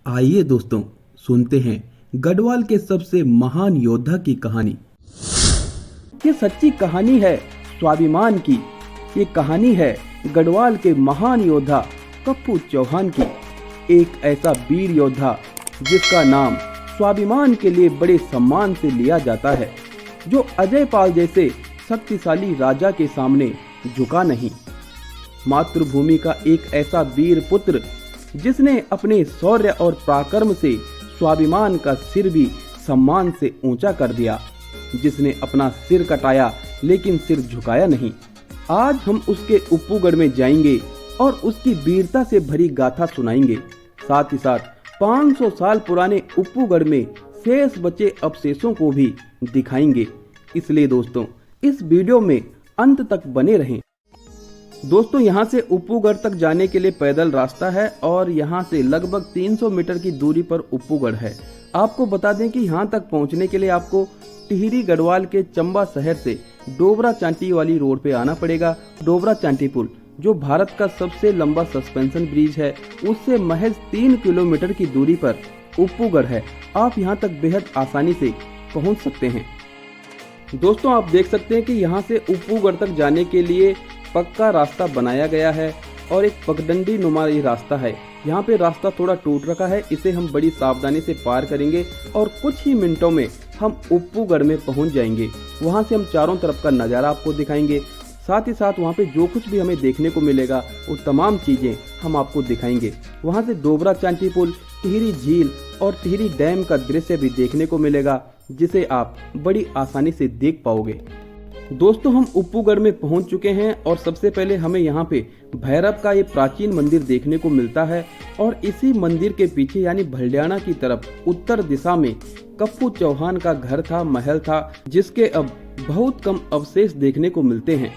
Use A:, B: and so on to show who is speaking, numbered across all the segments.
A: आइए दोस्तों, सुनते हैं गढ़वाल के सबसे महान योद्धा की कहानी। ये सच्ची कहानी है स्वाभिमान की। ये कहानी है गढ़वाल के महान योद्धा कप्पू चौहान की। एक ऐसा वीर योद्धा जिसका नाम स्वाभिमान के लिए बड़े सम्मान से लिया जाता है, जो अजय पाल जैसे शक्तिशाली राजा के सामने झुका नहीं। मातृभूमि का एक ऐसा वीर पुत्र जिसने अपने शौर्य और पराक्रम से स्वाभिमान का सिर भी सम्मान से ऊंचा कर दिया, जिसने अपना सिर कटाया लेकिन सिर झुकाया नहीं। आज हम उसके उप्पूगढ़ में जाएंगे और उसकी वीरता से भरी गाथा सुनाएंगे। साथ ही साथ 500 साल पुराने उप्पूगढ़ में शेष बचे अवशेषों को भी दिखाएंगे। इसलिए दोस्तों, इस वीडियो में अंत तक बने रहें। दोस्तों, यहाँ से उप्पूगढ़ तक जाने के लिए पैदल रास्ता है और यहाँ से लगभग 300 मीटर की दूरी पर उप्पूगढ़ है। आपको बता दें कि यहाँ तक पहुँचने के लिए आपको टिहरी गढ़वाल के चंबा शहर से डोबरा चांटी वाली रोड पे आना पड़ेगा। डोबरा चांटी पुल, जो भारत का सबसे लंबा सस्पेंशन ब्रिज है, उससे महज 3 किलोमीटर की दूरी पर उप्पूगढ़ है। आप यहाँ तक बेहद आसानी से पहुँच सकते हैं। दोस्तों, आप देख सकते हैं कि यहाँ से उप्पूगढ़ तक जाने के लिए पक्का रास्ता बनाया गया है और एक पगडंडी नुमा ये रास्ता है। यहाँ पे रास्ता थोड़ा टूट रखा है, इसे हम बड़ी सावधानी से पार करेंगे और कुछ ही मिनटों में हम उप्पूगढ़ में पहुँच जाएंगे। वहाँ से हम चारों तरफ का नज़ारा आपको दिखाएंगे। साथ ही साथ वहाँ पे जो कुछ भी हमें देखने को मिलेगा वो तमाम चीज़ें हम आपको दिखाएंगे। वहाँ से डोबरा चांटी पुल, टिहरी झील और टिहरी डैम का दृश्य भी देखने को मिलेगा, जिसे आप बड़ी आसानी से देख पाओगे। दोस्तों, हम उप्पूगढ़ में पहुंच चुके हैं और सबसे पहले हमें यहाँ पे भैरव का ये प्राचीन मंदिर देखने को मिलता है और इसी मंदिर के पीछे यानी भलड्याना की तरफ उत्तर दिशा में कप्पू चौहान का घर था, महल था, जिसके अब बहुत कम अवशेष देखने को मिलते हैं।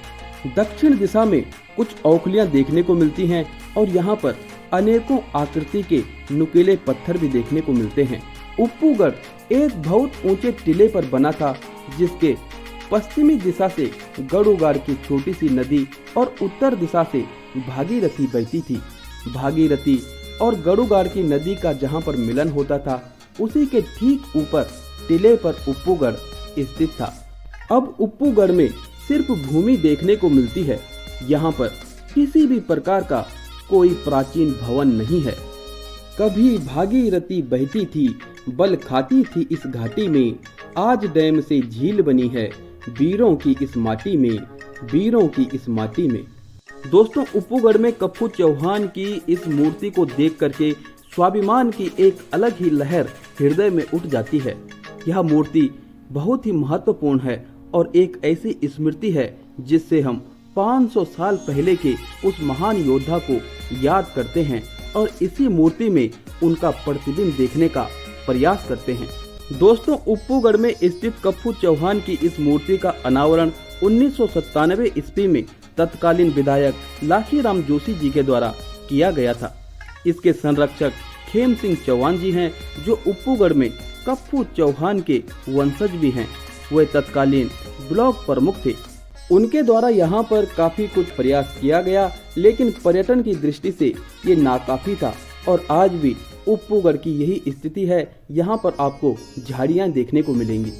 A: दक्षिण दिशा में कुछ औखलियां देखने को मिलती हैं और यहाँ पर अनेकों आकृति के नुकीले पत्थर भी देखने को मिलते हैं। उप्पूगढ़ एक बहुत ऊंचे टीले पर बना था, जिसके पश्चिमी दिशा से गढ़ुगाड़ की छोटी सी नदी और उत्तर दिशा से भागीरथी बहती थी। भागीरथी और गढ़ुगाड़ की नदी का जहाँ पर मिलन होता था, उसी के ठीक ऊपर टीले पर उप्पूगढ़ स्थित था। अब उप्पूगढ़ में सिर्फ भूमि देखने को मिलती है। यहाँ पर किसी भी प्रकार का कोई प्राचीन भवन नहीं है। कभी भागीरथी बहती थी, बल खाती थी इस घाटी में, आज डैम से झील बनी है, वीरों की इस माटी में, वीरों की इस माटी में। दोस्तों, उप्पूगढ़ में कप्पू चौहान की इस मूर्ति को देख करके स्वाभिमान की एक अलग ही लहर हृदय में उठ जाती है। यह मूर्ति बहुत ही महत्वपूर्ण है और एक ऐसी स्मृति है जिससे हम 500 साल पहले के उस महान योद्धा को याद करते हैं और इसी मूर्ति में उनका प्रतिबिंब देखने का प्रयास करते हैं। दोस्तों, उप्पूगढ़ में स्थित कप्पू चौहान की इस मूर्ति का अनावरण 1997 ईस्वी में तत्कालीन विधायक लाखीराम जोशी जी के द्वारा किया गया था। इसके संरक्षक खेम सिंह चौहान जी हैं, जो उप्पूगढ़ में कप्पू चौहान के वंशज भी हैं। वे तत्कालीन ब्लॉक प्रमुख थे। उनके द्वारा यहाँ पर काफी कुछ प्रयास किया गया, लेकिन पर्यटन की दृष्टि से ये नाकाफी था और आज भी उप्पूगढ़ की यही स्थिति है। यहाँ पर आपको झाड़ियाँ देखने को मिलेंगी।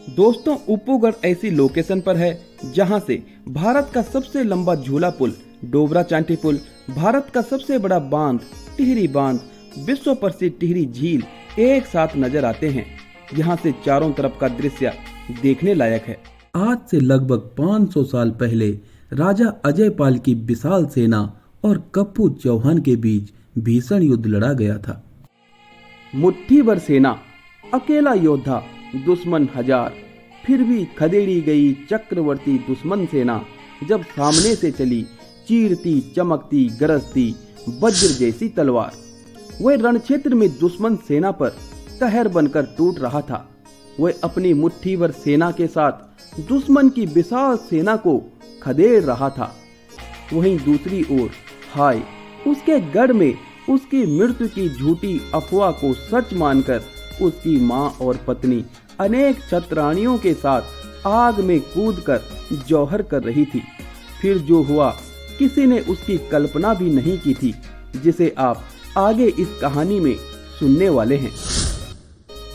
A: दोस्तों, उप्पूगढ़ ऐसी लोकेशन पर है जहाँ से भारत का सबसे लंबा झूला पुल डोबरा चांटी पुल, भारत का सबसे बड़ा बांध टिहरी बांध, विश्व प्रसिद्ध टिहरी झील एक साथ नजर आते हैं। यहाँ से चारों तरफ का दृश्य देखने लायक है। आज से लगभग 500 साल पहले राजा अजय पाल की विशाल सेना और कप्पू चौहान के बीच भीषण युद्ध लड़ा गया था। मुट्ठी भर सेना, अकेला योद्धा, दुश्मन हजार, फिर भी खदेड़ी गई चक्रवर्ती दुश्मन सेना जब सामने से चली, चीरती चमकती गरजती वज्र जैसी तलवार। वह रणक्षेत्र में दुश्मन सेना पर कहर बनकर टूट रहा था। वह अपनी मुट्ठी भर सेना के साथ दुश्मन की विशाल सेना को खदेड़ रहा था। वहीं दूसरी ओर हाय, उसके गढ़ में उसकी मृत्यु की झूठी अफवाह को सच मानकर उसकी मां और पत्नी अनेक छत्राणियों के साथ आग में कूदकर जौहर कर रही थी। फिर जो हुआ किसी ने उसकी कल्पना भी नहीं की थी, जिसे आप आगे इस कहानी में सुनने वाले हैं।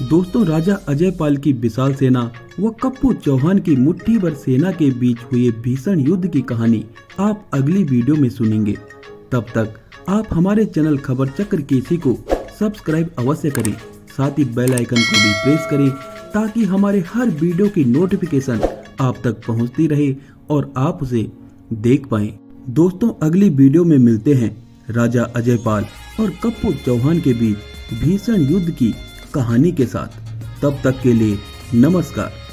A: दोस्तों, राजा अजय पाल की विशाल सेना व कप्पू चौहान की मुट्ठी भर सेना के बीच हुए भीषण युद्ध की कहानी आप अगली वीडियो में सुनेंगे। तब तक आप हमारे चैनल खबर चक्र केसी को सब्सक्राइब अवश्य करें, साथ ही बेल आइकन को भी प्रेस करें ताकि हमारे हर वीडियो की नोटिफिकेशन आप तक पहुंचती रहे और आप उसे देख पाएं। दोस्तों, अगली वीडियो में मिलते हैं राजा अजय पाल और कप्पू चौहान के बीच भीषण युद्ध की कहानी के साथ। तब तक के लिए नमस्कार।